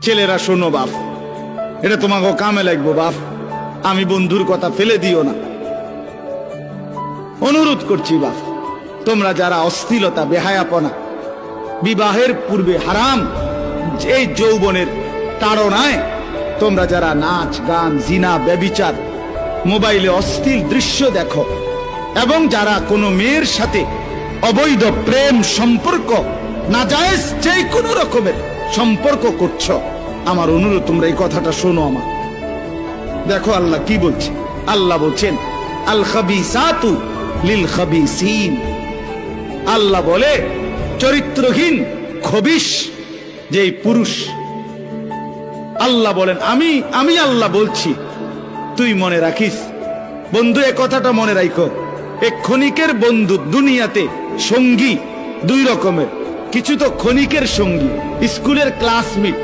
ছেলেরা শোনো বাপ, এটা তোমাকে কামে লাগবো বাপ, আমি বন্ধুর কথা ফেলে দিও না, অনুরোধ করছি বাপ। তোমরা যারা অশ্লীলতা বেহায়াপনা বিবাহের পূর্বে হারাম এই যৌবনের তাড়নায় তোমরা যারা নাচ গান জিনা ব্যভিচার মোবাইলে অশ্লীল দৃশ্য দেখো এবং যারা কোনো মেয়ের সাথে অবৈধ প্রেম সম্পর্ক নাজায়েজ যে কোনো রকমের সম্পর্ক করছো, আমার অনুরোধ তোমরা এই কথাটা শোনো আমার। দেখো আল্লাহ কি বলছে, আল্লাহ বলছেন আল খাবিসাতু লিল খাবিসিন। আল্লাহ বলে চরিত্রহীন খবিশ যেই পুরুষ, আল্লাহ বলেন আমি আল্লাহ বলছি, তুই মনে রাখিস বন্ধু, এ কথাটা মনে রাখো। এক ক্ষণিকের বন্ধু দুনিয়াতে সঙ্গী দুই রকমের, কিছু তো ক্ষণিকের সঙ্গী, স্কুলের ক্লাসমেট,